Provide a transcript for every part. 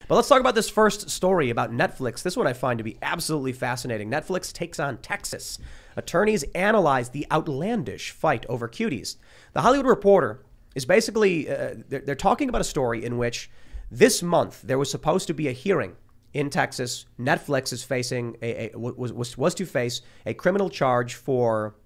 But let's talk about this first story about Netflix. This one I find to be absolutely fascinating. Netflix takes on Texas. Attorneys analyze the outlandish fight over Cuties. The Hollywood Reporter is basically, they're talking about a story in which this month there was supposed to be a hearing in Texas. Netflix is facing was to face a criminal charge for,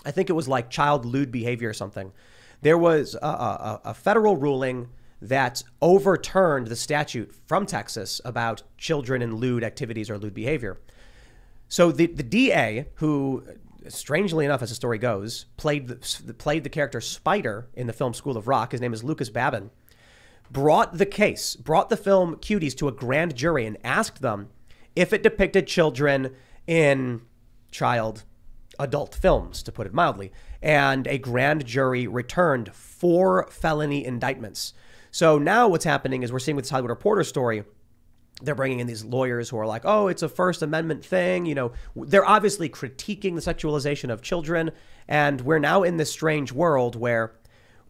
I think it was like child lewd behavior or something. There was a federal ruling that overturned the statute from Texas about children in lewd activities or lewd behavior. So the DA, who, strangely enough, as the story goes, played the character Spider in the film School of Rock. His name is Lucas Babin. Brought the film Cuties to a grand jury and asked them if it depicted children in adult films, to put it mildly. And a grand jury returned 4 felony indictments. So now what's happening is we're seeing with this Hollywood Reporter story, they're bringing in these lawyers who are like, oh, it's a First Amendment thing. You know, they're obviously critiquing the sexualization of children. And we're now in this strange world where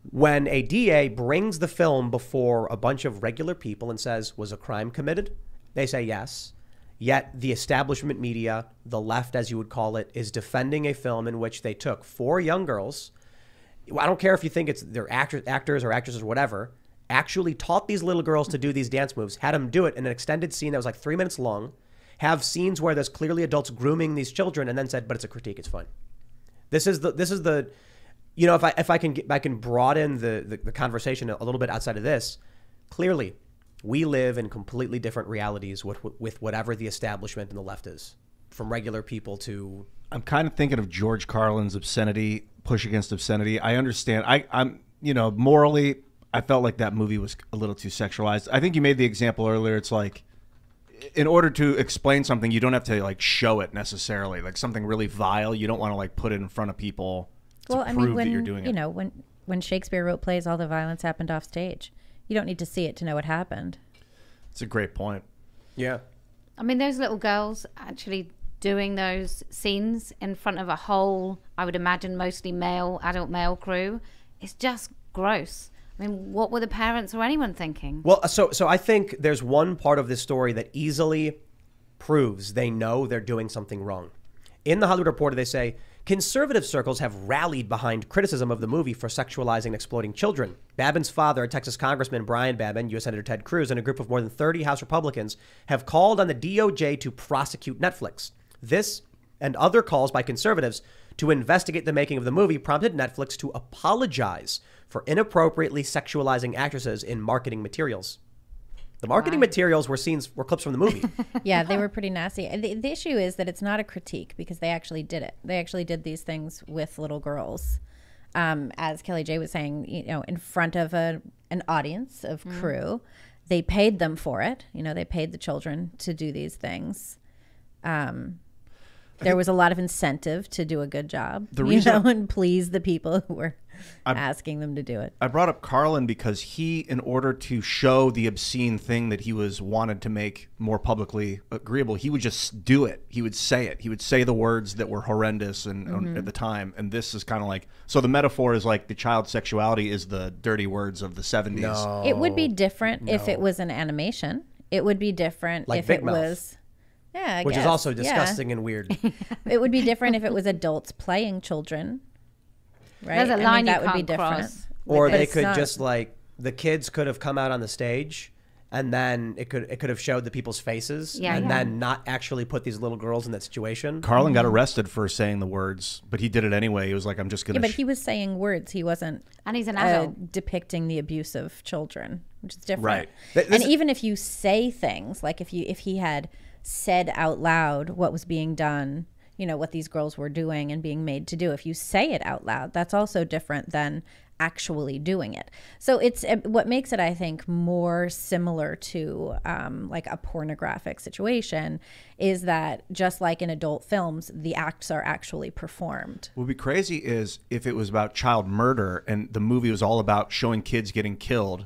when a DA brings the film before a bunch of regular people and says, was a crime committed? They say yes. Yet the establishment media, the left, as you would call it, is defending a film in which they took 4 young girls. I don't care if you think they're actors or actresses or whatever, actually taught these little girls to do these dance moves, had them do it in an extended scene that was like 3 minutes long, have scenes where there's clearly adults grooming these children, and then said, but it's a critique, it's fine. This is the you know, if I can broaden the conversation a little bit outside of this, clearly we live in completely different realities with whatever the establishment and the left is, from regular people to. I'm kind of thinking of George Carlin's obscenity, push against obscenity. I understand. I'm you know, morally, I felt like that movie was a little too sexualized. I think you made the example earlier. It's like, in order to explain something, you don't have to like show it necessarily. Like something really vile, you don't want to like put it in front of people to prove that you're doing it. You know, when Shakespeare wrote plays, all the violence happened off stage. You don't need to see it to know what happened. It's a great point. Yeah. I mean, those little girls actually doing those scenes in front of a whole, I would imagine, mostly adult male crew, it's just gross. I mean, what were the parents or anyone thinking? Well, so I think there's one part of this story that easily proves they know they're doing something wrong. In the Hollywood Reporter, they say, conservative circles have rallied behind criticism of the movie for sexualizing and exploiting children. Babin's father, Texas Congressman Brian Babin, U.S. Senator Ted Cruz, and a group of more than 30 House Republicans have called on the DOJ to prosecute Netflix. This and other calls by conservatives to investigate the making of the movie prompted Netflix to apologize for inappropriately sexualizing actresses in marketing materials. The marketing materials were clips from the movie. Yeah, they were pretty nasty. The issue is that it's not a critique because they actually did it. They actually did these things with little girls. As Kelly J was saying, you know, in front of an audience of crew. They paid them for it. You know, they paid the children to do these things. There was a lot of incentive to do a good job, and please the people who were asking them to do it. I brought up Carlin because he, in order to show the obscene thing that he wanted to make more publicly agreeable, he would just do it. He would say it. He would say the words that were horrendous at the time. And this is kind of like, so the metaphor is like the child sexuality is the dirty words of the 70s. No. It would be different if it was an animation. It would be different like if Big it Mouth. was... Yeah, which is also disgusting and weird. It would be different if it was adults playing children, right? There's a line that you would be can't different. cross. Or they could just like, the kids could have come out on the stage and then it could have showed the people's faces then not actually put these little girls in that situation. Carlin got arrested for saying the words, but he did it anyway. He was like, I'm just going to... Yeah, but he was saying words. He wasn't and he's an adult. Depicting the abuse of children, which is different. Right. And even if you say things, like if he had said out loud what was being done, you know, what these girls were doing and being made to do, if you say it out loud, that's also different than actually doing it. So it's what makes it, I think, more similar to like a pornographic situation is that just like in adult films, the acts are actually performed. What would be crazy is if it was about child murder and the movie was all about showing kids getting killed,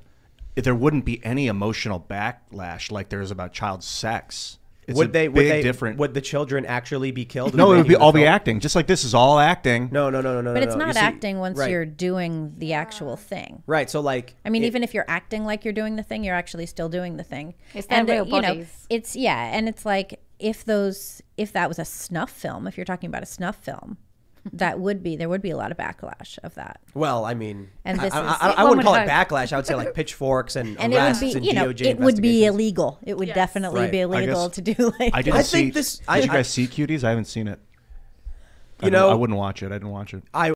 there wouldn't be any emotional backlash like there is about child sex. It's would a they? big different. Would the children actually be killed? in No, the it would making be of the all be film? acting, just like this is all acting. No. But it's You not see- acting once right. you're doing the actual thing. Right. So like, I mean, even if you're acting like you're doing the thing, you're actually still doing the thing. It's their real you know, bodies. it's and it's like if that was a snuff film, if you're talking about a snuff film, there would be a lot of backlash of that. well, I mean, And this is- I one wouldn't would call it hope. backlash. I would say like pitchforks and And it would arrests be, and you know, DOJ it would be investigations. illegal. It would definitely Right. be I illegal guess to do like. I didn't I see. think this. Did you guys see Cuties? I haven't seen it. You know, I wouldn't watch it. I didn't watch it. I